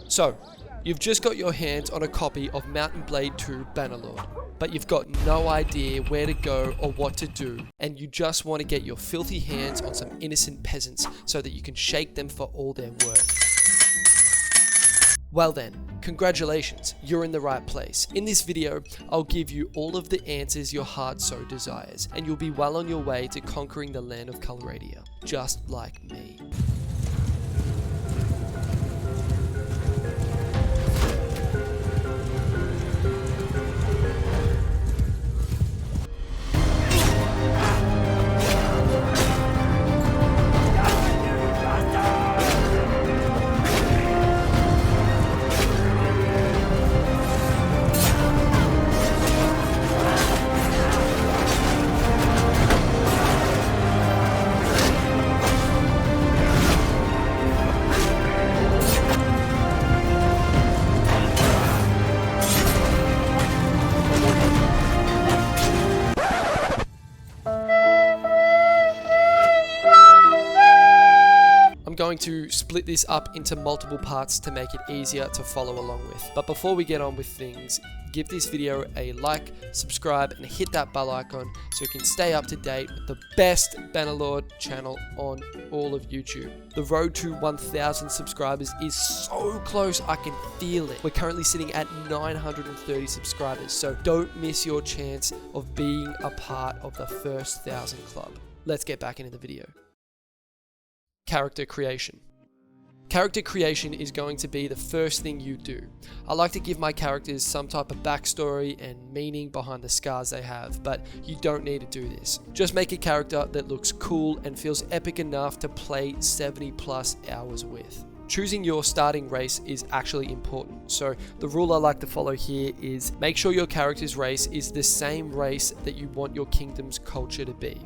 So, you've just got your hands on a copy of Mount & Blade 2 Bannerlord, but you've got no idea where to go or what to do, and you just want to get your filthy hands on some innocent peasants so that you can shake them for all they're worth. Well then, congratulations, you're in the right place. In this video, I'll give you all of the answers your heart so desires, and you'll be well on your way to conquering the land of Calradia, just like me. Going to split this up into multiple parts to make it easier to follow along with. But before we get on with things, give this video a like, subscribe, and hit that bell icon so you can stay up to date with the best Bannerlord channel on all of YouTube. The road to 1,000 subscribers is so close, I can feel it. We're currently sitting at 930 subscribers, so don't miss your chance of being a part of the first 1,000 club. Let's get back into the video. Character creation. Character creation is going to be the first thing you do. I like to give my characters some type of backstory and meaning behind the scars they have, but you don't need to do this. Just make a character that looks cool and feels epic enough to play 70+ hours with. Choosing your starting race is actually important, so the rule I like to follow here is make sure your character's race is the same race that you want your kingdom's culture to be.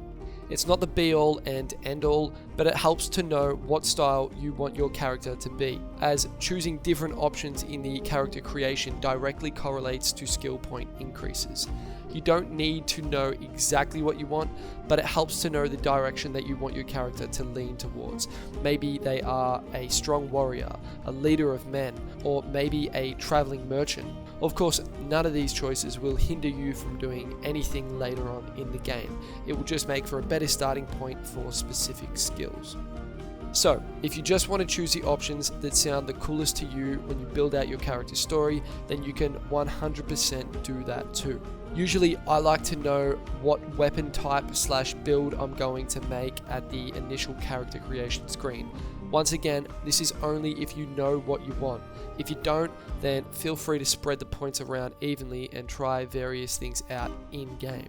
It's not the be-all and end-all, but it helps to know what style you want your character to be, as choosing different options in the character creation directly correlates to skill point increases. You don't need to know exactly what you want, but it helps to know the direction that you want your character to lean towards. Maybe they are a strong warrior, a leader of men, or maybe a traveling merchant. Of course, none of these choices will hinder you from doing anything later on in the game. It will just make for a better starting point for specific skills. So, if you just want to choose the options that sound the coolest to you when you build out your character story, then you can 100% do that too. Usually, I like to know what weapon type / build I'm going to make at the initial character creation screen. Once again, this is only if you know what you want. If you don't, then feel free to spread the points around evenly and try various things out in-game.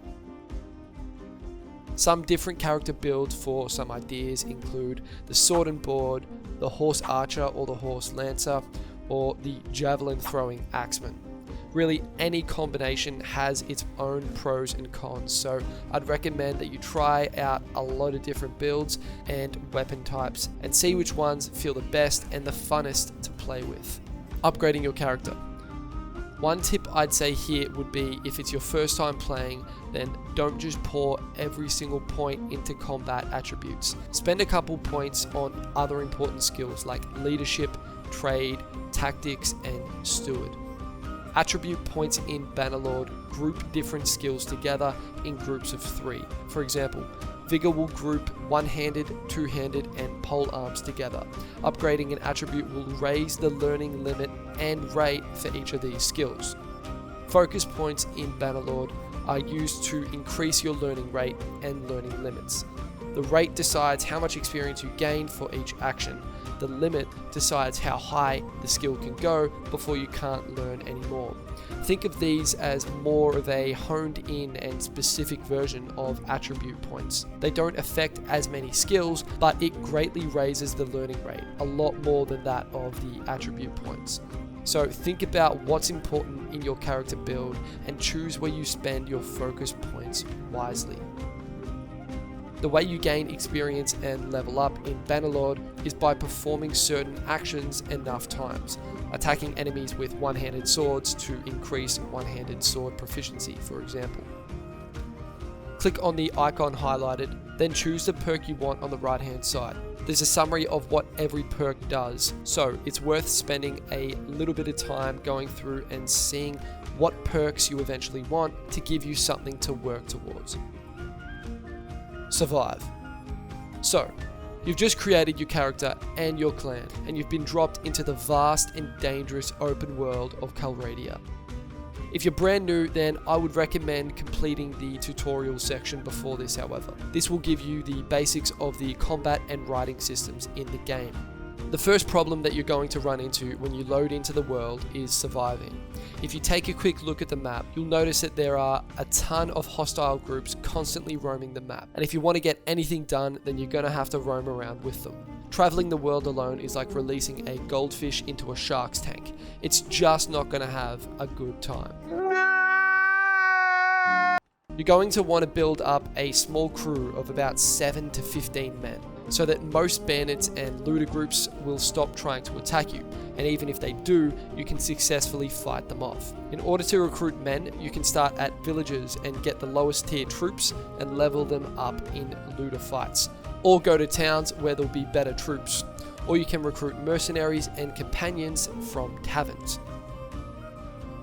Some different character builds for some ideas include the sword and board, the horse archer or the horse lancer, or the javelin throwing axeman. Really, any combination has its own pros and cons, so I'd recommend that you try out a lot of different builds and weapon types and see which ones feel the best and the funnest to play with. Upgrading your character. One tip I'd say here would be if it's your first time playing, then don't just pour every single point into combat attributes. Spend a couple points on other important skills like leadership, trade, tactics, and steward. Attribute points in Bannerlord group different skills together in groups of 3. For example, Vigor will group one-handed, two-handed, and pole arms together. Upgrading an attribute will raise the learning limit and rate for each of these skills. Focus points in Bannerlord are used to increase your learning rate and learning limits. The rate decides how much experience you gain for each action. The limit decides how high the skill can go before you can't learn anymore. Think of these as more of a honed in and specific version of attribute points. They don't affect as many skills, but it greatly raises the learning rate, a lot more than that of the attribute points. So think about what's important in your character build and choose where you spend your focus points wisely. The way you gain experience and level up in Bannerlord is by performing certain actions enough times. Attacking enemies with one-handed swords to increase one-handed sword proficiency, for example. Click on the icon highlighted, then choose the perk you want on the right-hand side. there's a summary of what every perk does, so it's worth spending a little bit of time going through and seeing what perks you eventually want to give you something to work towards. Survive. So, you've just created your character and your clan, and you've been dropped into the vast and dangerous open world of Calradia. If you're brand new, then I would recommend completing the tutorial section before this, however. This will give you the basics of the combat and writing systems in the game. The first problem that you're going to run into when you load into the world is surviving. If you take a quick look at the map, you'll notice that there are a ton of hostile groups constantly roaming the map. And if you want to get anything done, then you're going to have to roam around with them. Traveling the world alone is like releasing a goldfish into a shark's tank. It's just not going to have a good time. You're going to want to build up a small crew of about 7 to 15 men, so that most bandits and looter groups will stop trying to attack you, and even if they do, you can successfully fight them off. In order to recruit men, you can start at villages and get the lowest tier troops and level them up in looter fights, or go to towns where there'll be better troops, or you can recruit mercenaries and companions from taverns.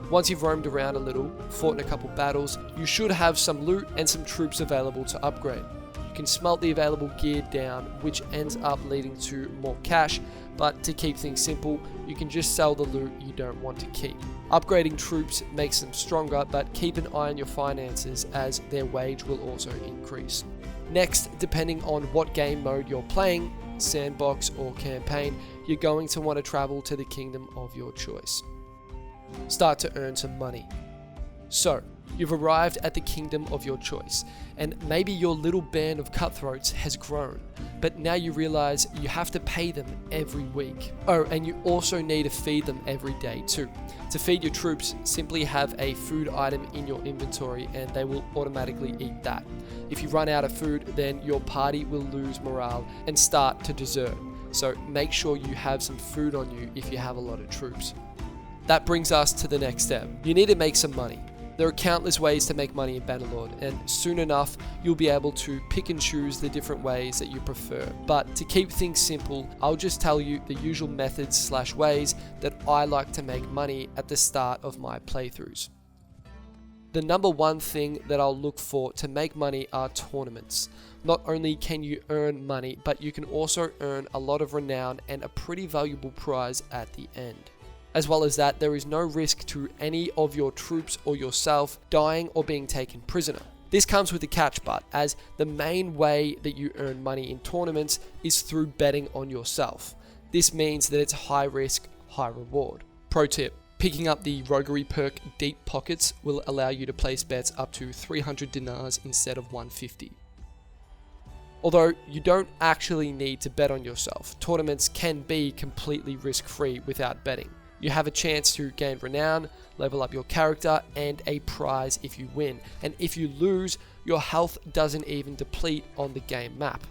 Once you've roamed around a little, fought in a couple battles, you should have some loot and some troops available to upgrade. You can smelt the available gear down, which ends up leading to more cash, but to keep things simple, you can just sell the loot you don't want to keep. Upgrading troops makes them stronger, but keep an eye on your finances as their wage will also increase. Next, depending on what game mode you're playing, sandbox or campaign, you're going to want to travel to the kingdom of your choice. Start to earn some money. So, you've arrived at the kingdom of your choice, and maybe your little band of cutthroats has grown, but now you realize you have to pay them every week. Oh, and you also need to feed them every day too. To feed your troops, simply have a food item in your inventory and they will automatically eat that. If you run out of food, then your party will lose morale and start to desert. So make sure you have some food on you if you have a lot of troops. That brings us to the next step. You need to make some money. There are countless ways to make money in Bannerlord, and soon enough, you'll be able to pick and choose the different ways that you prefer. But to keep things simple, I'll just tell you the usual methods/ways that I like to make money at the start of my playthroughs. The number one thing that I'll look for to make money are tournaments. Not only can you earn money, but you can also earn a lot of renown and a pretty valuable prize at the end. As well as that, there is no risk to any of your troops or yourself dying or being taken prisoner. This comes with a catch but, as the main way that you earn money in tournaments is through betting on yourself. This means that it's high risk, high reward. Pro tip, picking up the roguery perk Deep Pockets will allow you to place bets up to 300 dinars instead of 150. Although you don't actually need to bet on yourself, tournaments can be completely risk-free without betting. You have a chance to gain renown, level up your character, and a prize if you win. And if you lose, your health doesn't even deplete on the game map.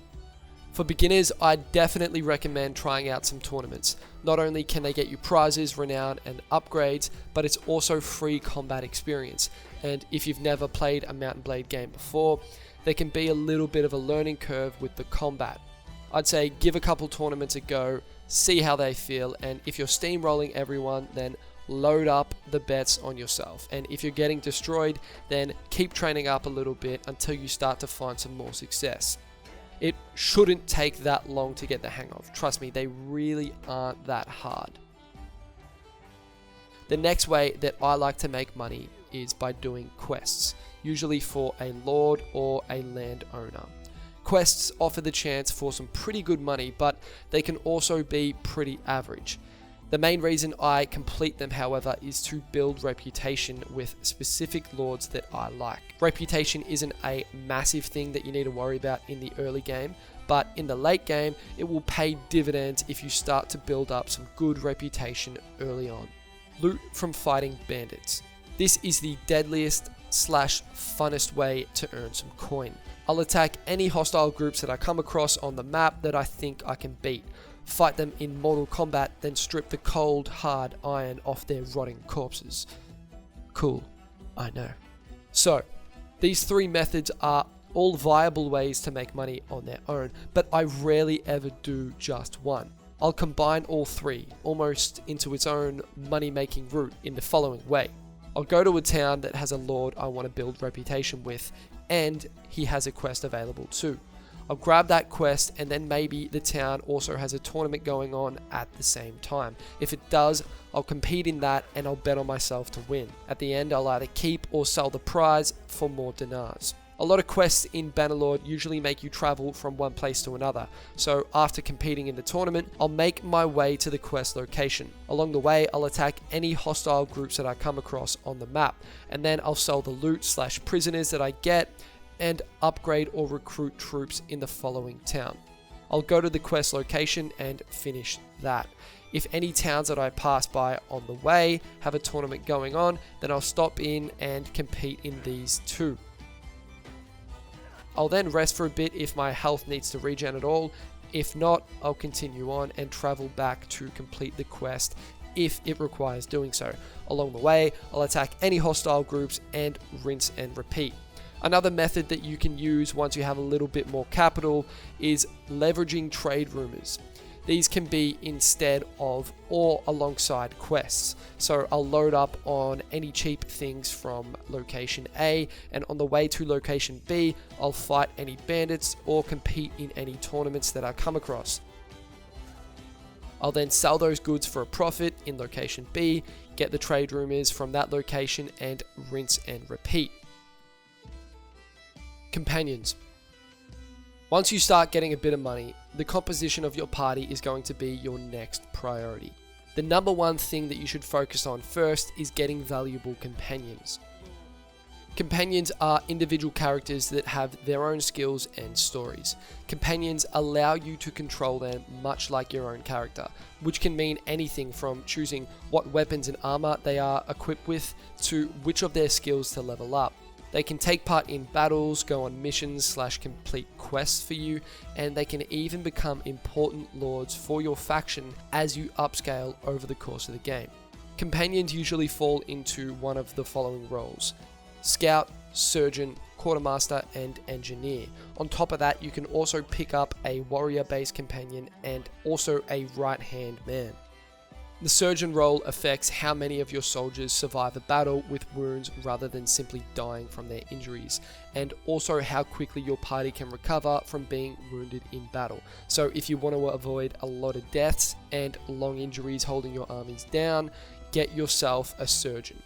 For beginners, I definitely recommend trying out some tournaments. Not only can they get you prizes, renown, and upgrades, but it's also free combat experience. And if you've never played a Mount & Blade game before, there can be a little bit of a learning curve with the combat. I'd say give a couple tournaments a go, see how they feel, and if you're steamrolling everyone, then load up the bets on yourself. And if you're getting destroyed, then keep training up a little bit until you start to find some more success. It shouldn't take that long to get the hang of. Trust me, they really aren't that hard. The next way that I like to make money is by doing quests, usually for a lord or a landowner. Quests offer the chance for some pretty good money, but they can also be pretty average. The main reason I complete them, however, is to build reputation with specific lords that I like. Reputation isn't a massive thing that you need to worry about in the early game, but in the late game, it will pay dividends if you start to build up some good reputation early on. Loot from fighting bandits. This is the deadliest / funnest way to earn some coin. I'll attack any hostile groups that I come across on the map that I think I can beat. Fight them in Mortal Kombat, then strip the cold, hard iron off their rotting corpses. Cool, I know. So, these three methods are all viable ways to make money on their own, but I rarely ever do just one. I'll combine all three, almost into its own money-making route in the following way. I'll go to a town that has a lord I want to build reputation with, and he has a quest available too. I'll grab that quest, and then maybe the town also has a tournament going on at the same time. If it does, I'll compete in that and I'll bet on myself to win. At the end, I'll either keep or sell the prize for more dinars. A lot of quests in Bannerlord usually make you travel from one place to another, so after competing in the tournament, I'll make my way to the quest location. Along the way, I'll attack any hostile groups that I come across on the map, and then I'll sell the loot/prisoners that I get, and upgrade or recruit troops in the following town. I'll go to the quest location and finish that. If any towns that I pass by on the way have a tournament going on, then I'll stop in and compete in these too. I'll then rest for a bit if my health needs to regen at all. If not, I'll continue on and travel back to complete the quest if it requires doing so. Along the way, I'll attack any hostile groups and rinse and repeat. Another method that you can use once you have a little bit more capital is leveraging trade rumors. These can be instead of or alongside quests. So I'll load up on any cheap things from location A, and on the way to location B, I'll fight any bandits or compete in any tournaments that I come across. I'll then sell those goods for a profit in location B, get the trade rumors from that location, and rinse and repeat. Companions. Once you start getting a bit of money, the composition of your party is going to be your next priority. The number one thing that you should focus on first is getting valuable companions. Companions are individual characters that have their own skills and stories. Companions allow you to control them much like your own character, which can mean anything from choosing what weapons and armor they are equipped with to which of their skills to level up. They can take part in battles, go on missions/complete quests for you, and they can even become important lords for your faction as you upscale over the course of the game. Companions usually fall into one of the following roles: Scout, Surgeon, Quartermaster, and Engineer. On top of that, you can also pick up a warrior-based companion and also a right-hand man. The Surgeon role affects how many of your soldiers survive a battle with wounds rather than simply dying from their injuries, and also how quickly your party can recover from being wounded in battle. So if you want to avoid a lot of deaths and long injuries holding your armies down, get yourself a Surgeon.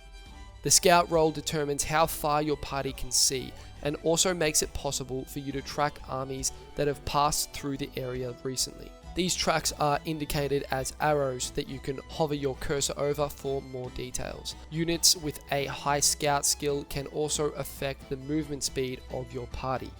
The Scout role determines how far your party can see, and also makes it possible for you to track armies that have passed through the area recently. These tracks are indicated as arrows that you can hover your cursor over for more details. Units with a high Scout skill can also affect the movement speed of your party.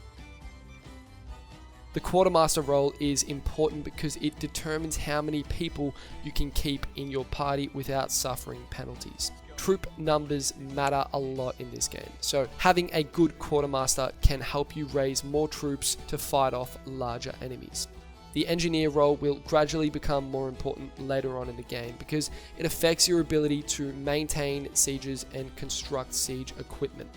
The Quartermaster role is important because it determines how many people you can keep in your party without suffering penalties. Troop numbers matter a lot in this game, so having a good Quartermaster can help you raise more troops to fight off larger enemies. The Engineer role will gradually become more important later on in the game because it affects your ability to maintain sieges and construct siege equipment.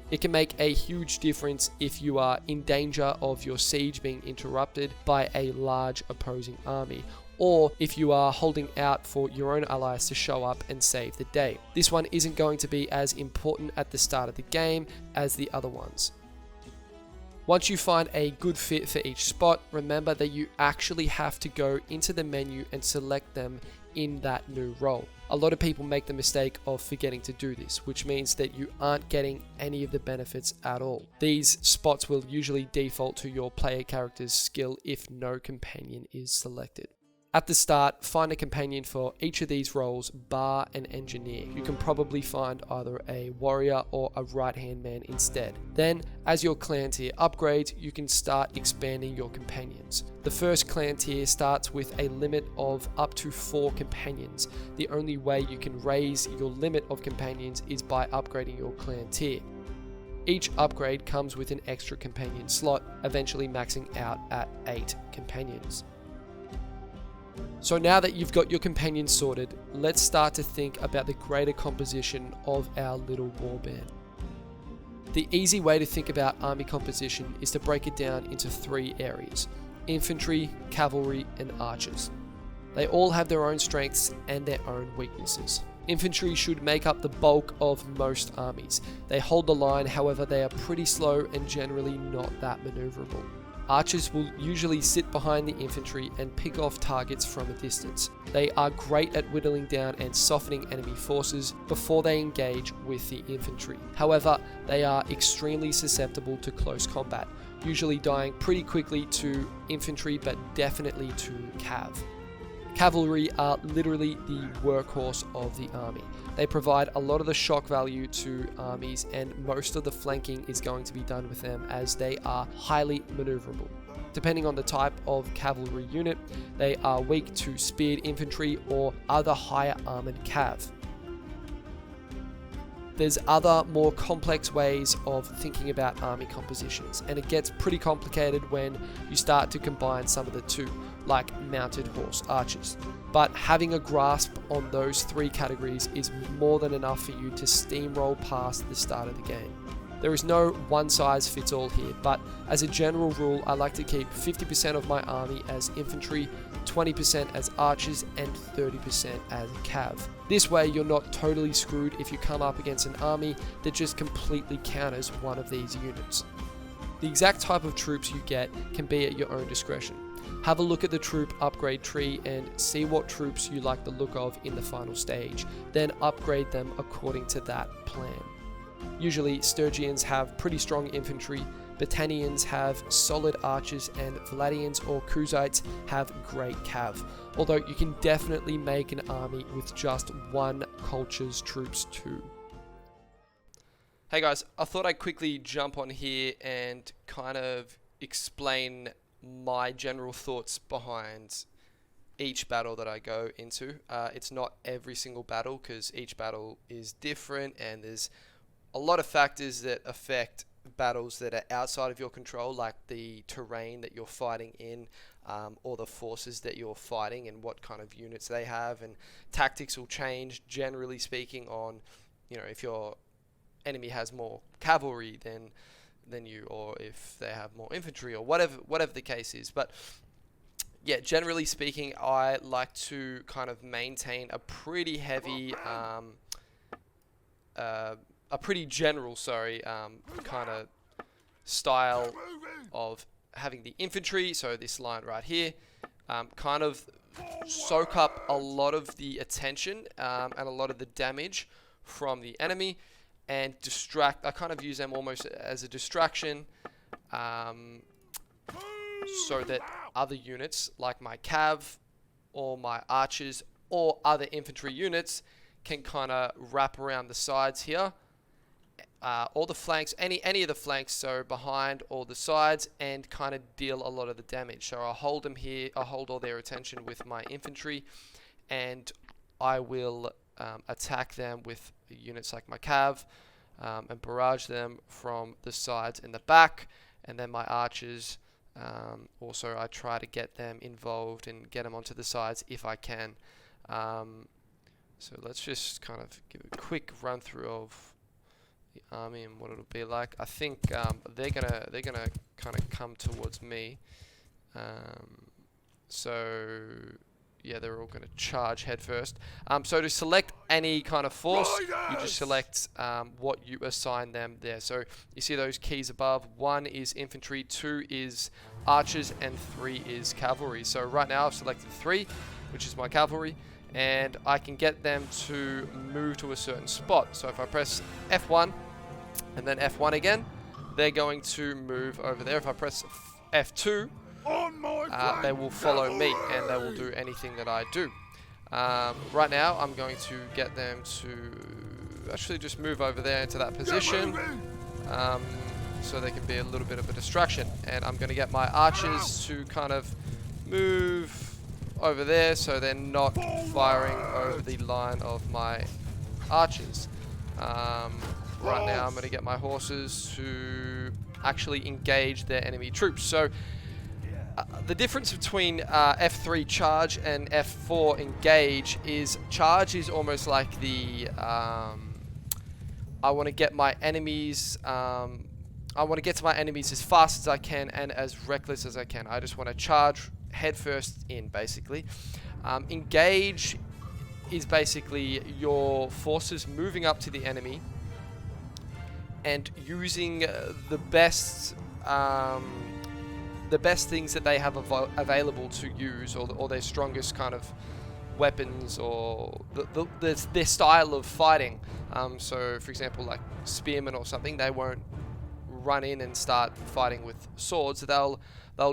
It can make a huge difference if you are in danger of your siege being interrupted by a large opposing army, or if you are holding out for your own allies to show up and save the day. This one isn't going to be as important at the start of the game as the other ones. Once you find a good fit for each spot, remember that you actually have to go into the menu and select them in that new role. A lot of people make the mistake of forgetting to do this, which means that you aren't getting any of the benefits at all. These spots will usually default to your player character's skill if no companion is selected. At the start, find a companion for each of these roles, bar an Engineer. You can probably find either a warrior or a right-hand man instead. Then, as your clan tier upgrades, you can start expanding your companions. The first clan tier starts with a limit of up to 4 companions. The only way you can raise your limit of companions is by upgrading your clan tier. Each upgrade comes with an extra companion slot, eventually maxing out at 8 companions. So now that you've got your companions sorted, let's start to think about the greater composition of our little warband. The easy way to think about army composition is to break it down into 3 areas: infantry, cavalry, and archers. They all have their own strengths and their own weaknesses. Infantry should make up the bulk of most armies. They hold the line, however they are pretty slow and generally not that maneuverable. Archers will usually sit behind the infantry and pick off targets from a distance. They are great at whittling down and softening enemy forces before they engage with the infantry. However, they are extremely susceptible to close combat, usually dying pretty quickly to infantry but definitely to cav. Cavalry are literally the workhorse of the army. They provide a lot of the shock value to armies, and most of the flanking is going to be done with them as they are highly maneuverable. Depending on the type of cavalry unit, they are weak to speared infantry or other higher armored cav. There's other more complex ways of thinking about army compositions, and it gets pretty complicated when you start to combine some of the two, like mounted horse archers. But having a grasp on those 3 categories is more than enough for you to steamroll past the start of the game. There is no one size fits all here, but as a general rule, I like to keep 50% of my army as infantry, 20% as archers, and 30% as cav. This way you're not totally screwed if you come up against an army that just completely counters one of these units. The exact type of troops you get can be at your own discretion. Have a look at the troop upgrade tree and see what troops you like the look of in the final stage, then upgrade them according to that plan. Usually Sturgians have pretty strong infantry, Battanians have solid archers, and Vladians or Kuzites have great cav, although you can definitely make an army with just one culture's troops too. Hey guys, I thought I'd quickly jump on here and kind of explain my general thoughts behind each battle that I go into. It's not every single battle because each battle is different and there's a lot of factors that affect battles that are outside of your control, like the terrain that you're fighting in, or the forces that you're fighting and what kind of units they have, and tactics will change generally speaking on, if your enemy has more cavalry than you, or if they have more infantry, or whatever the case is. But yeah, generally speaking, I like to kind of maintain a pretty heavy a pretty general, kind of style of having the infantry, so this line right here, kind of soak up a lot of the attention and a lot of the damage from the enemy, and distract. I kind of use them almost as a distraction, so that other units like my cav or my archers or other infantry units can kind of wrap around the sides here, all the flanks, any of the flanks, so behind all the sides, and kind of deal a lot of the damage. So I'll hold them here, I'll hold all their attention with my infantry, and I will attack them with units like my cav, and barrage them from the sides and the back. And then my archers, also I try to get them involved and get them onto the sides if I can. So let's just kind of give a quick run through of the army and what it'll be like. I think they're gonna kind of come towards me. So yeah, they're all gonna charge head first. So to select any kind of force, you just select what you assign them there. So you see those keys above. 1 is infantry, 2 is archers, and 3 is cavalry. So right now I've selected 3, which is my cavalry, and I can get them to move to a certain spot. So if I press F1 and then F1 again, they're going to move over there. If I press F2, they will follow me and they will do anything that I do. Right now I'm going to get them to actually just move over there into that position, so they can be a little bit of a distraction. And I'm going to get my archers to kind of move over there so they're not firing over the line of my archers. Right now I'm going to get my horses to actually engage their enemy troops. So the difference between F3 charge and F4 engage is charge is almost like the I want to get my enemies. I want to get to my enemies as fast as I can and as reckless as I can. I just want to charge headfirst in, basically. Engage is basically your forces moving up to the enemy and using the best things that they have available to use, or their strongest kind of weapons, or their style of fighting. So, for example, like spearmen or something, they won't run in and start fighting with swords. They'll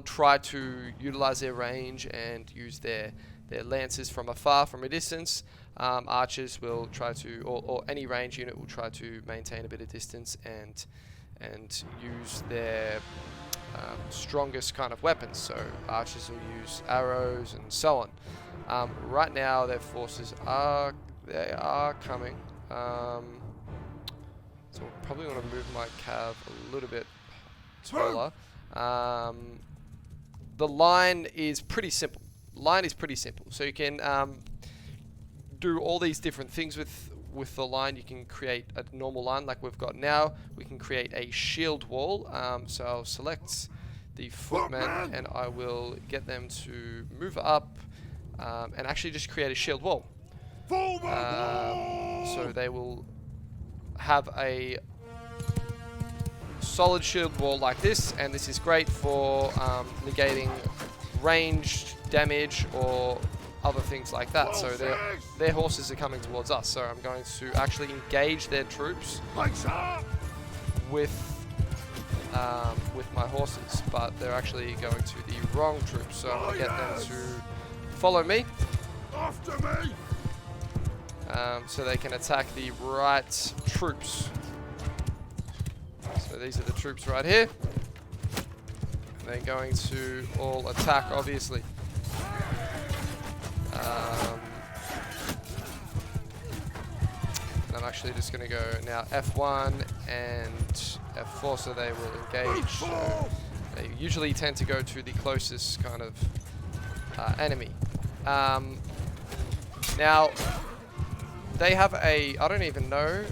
try to utilize their range and use their lances from afar, from a distance. Archers will try to, or any range unit will try to maintain a bit of distance and use their strongest kind of weapons. So archers will use arrows and so on. Right now their forces are coming. So we'll probably want to move my cav a little bit taller. The line is pretty simple. So you can do all these different things with the line. You can create a normal line like we've got now. We can create a shield wall. So I'll select the footmen and I will get them to move up and actually just create a shield wall. So they will have a solid shield wall like this, and this is great for negating ranged damage or other things like that. So their horses are coming towards us, so I'm going to actually engage their troops with my horses, but they're actually going to the wrong troops, so I'm going to get them to follow me. After me! So they can attack the right troops. So these are the troops right here. And they're going to all attack, obviously. I'm actually just going to go now F1 and F4, so they will engage. So they usually tend to go to the closest kind of enemy. Now, they have I don't even know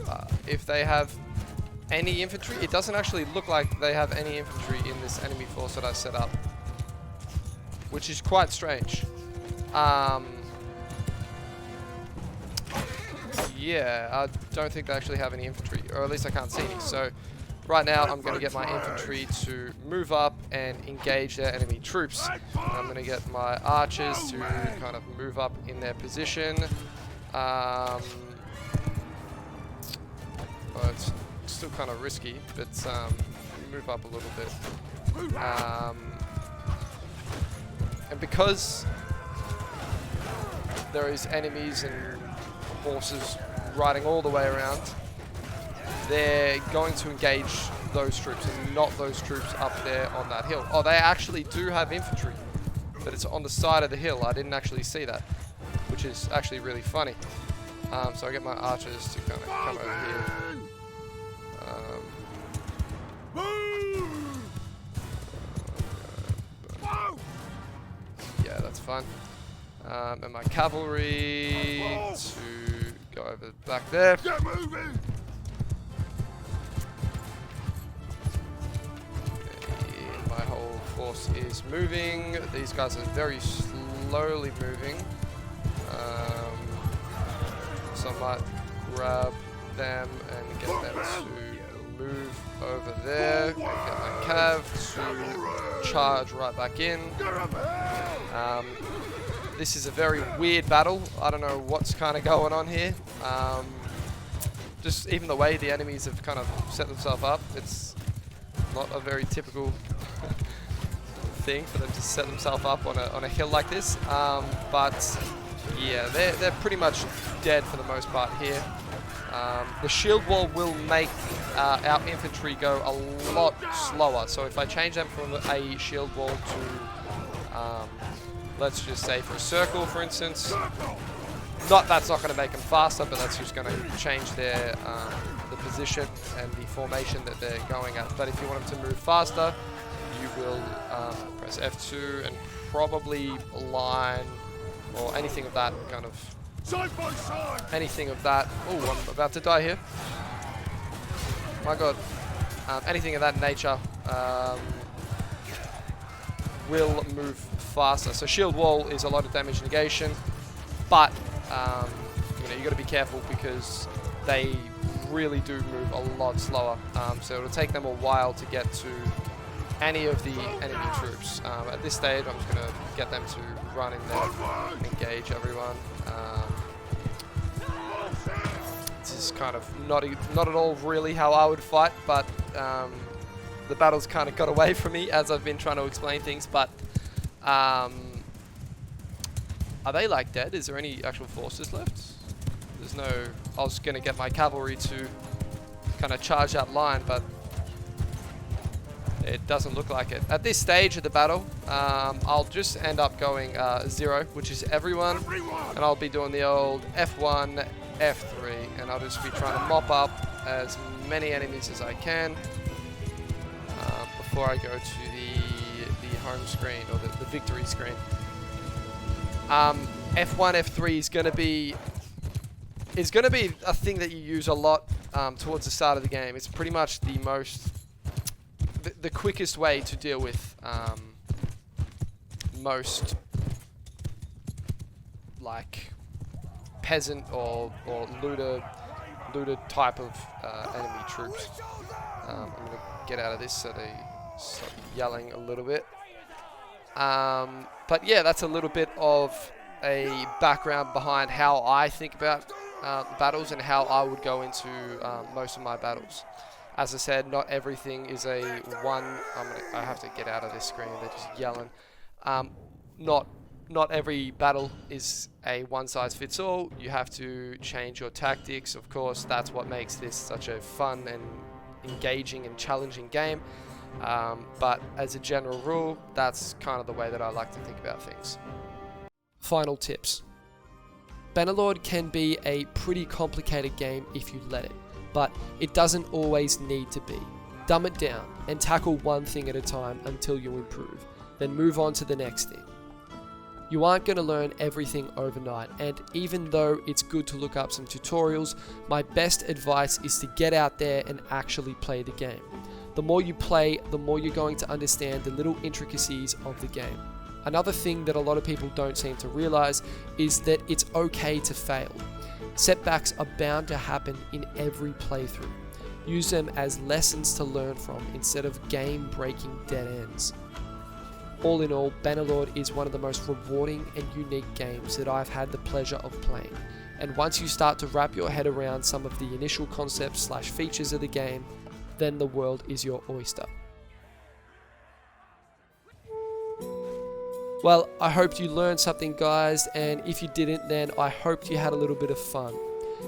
if they have any infantry. It doesn't actually look like they have any infantry in this enemy force that I set up, which is quite strange. Yeah, I don't think they actually have any infantry, or at least I can't see any. So right now I'm going to get my infantry to move up and engage their enemy troops. I'm going to get my archers to kind of move up in their position. But it's still kind of risky, but move up a little bit. And because there is enemies and horses riding all the way around, they're going to engage those troops and not those troops up there on that hill. Oh, they actually do have infantry, but it's on the side of the hill. I didn't actually see that, which is actually really funny. So I get my archers to kind of come over here. Yeah, that's fun. And my cavalry to go over back there. Get moving! Okay, my whole force is moving. These guys are very slowly moving. So I might grab them and get them to move over there. And get my cav to charge right back in. This is a very weird battle. I don't know what's kind of going on here. Just even the way the enemies have kind of set themselves up, it's not a very typical thing for them to set themselves up on a hill like this. But yeah, they're pretty much dead for the most part here. The shield wall will make our infantry go a lot slower. So if I change them from a shield wall to let's just say for a circle, for instance. That's not going to make them faster, but that's just going to change their the position and the formation that they're going at. But if you want them to move faster, you will press F2 and probably line or anything of that kind of. Side by side. Anything of that. Oh, I'm about to die here. my god. Anything of that nature will move faster. So shield wall is a lot of damage negation, but you know, you got to be careful because they really do move a lot slower. So it'll take them a while to get to any of the enemy troops. At this stage, I'm just going to get them to run in there, engage everyone. This is kind of not at all really how I would fight, but the battle's kind of got away from me as I've been trying to explain things. But are they like dead? Is there any actual forces left? There's no... I was going to get my cavalry to kind of charge that line, but it doesn't look like it. At this stage of the battle, I'll just end up going 0, which is everyone, and I'll be doing the old F1, F3, and I'll just be trying to mop up as many enemies as I can before I go to the home screen, or the victory screen. F1, F3 is going to be a thing that you use a lot towards the start of the game. It's pretty much the quickest way to deal with most like peasant or looter type of enemy troops. I'm gonna get out of this so they stop yelling a little bit. But yeah, that's a little bit of a background behind how I think about battles and how I would go into most of my battles. As I said, not everything is a one. I have to get out of this screen. They're just yelling. Not every battle is a one-size-fits-all. You have to change your tactics. Of course, that's what makes this such a fun and engaging and challenging game. But as a general rule, that's kind of the way that I like to think about things. Final tips. Bannerlord can be a pretty complicated game if you let it, but it doesn't always need to be. Dumb it down and tackle one thing at a time until you improve, then move on to the next thing. You aren't going to learn everything overnight, and even though it's good to look up some tutorials, my best advice is to get out there and actually play the game. The more you play, the more you're going to understand the little intricacies of the game. Another thing that a lot of people don't seem to realize is that it's okay to fail. Setbacks are bound to happen in every playthrough. Use them as lessons to learn from instead of game-breaking dead ends. All in all, Bannerlord is one of the most rewarding and unique games that I've had the pleasure of playing. And once you start to wrap your head around some of the initial concepts / features of the game, then the world is your oyster. Well, I hope you learned something, guys, and if you didn't, then I hope you had a little bit of fun.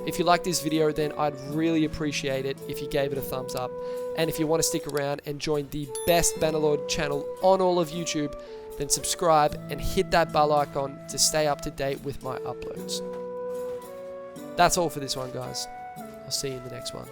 If you liked this video, then I'd really appreciate it if you gave it a thumbs up. And if you want to stick around and join the best Bannerlord channel on all of YouTube, then subscribe and hit that bell icon to stay up to date with my uploads. That's all for this one, guys. I'll see you in the next one.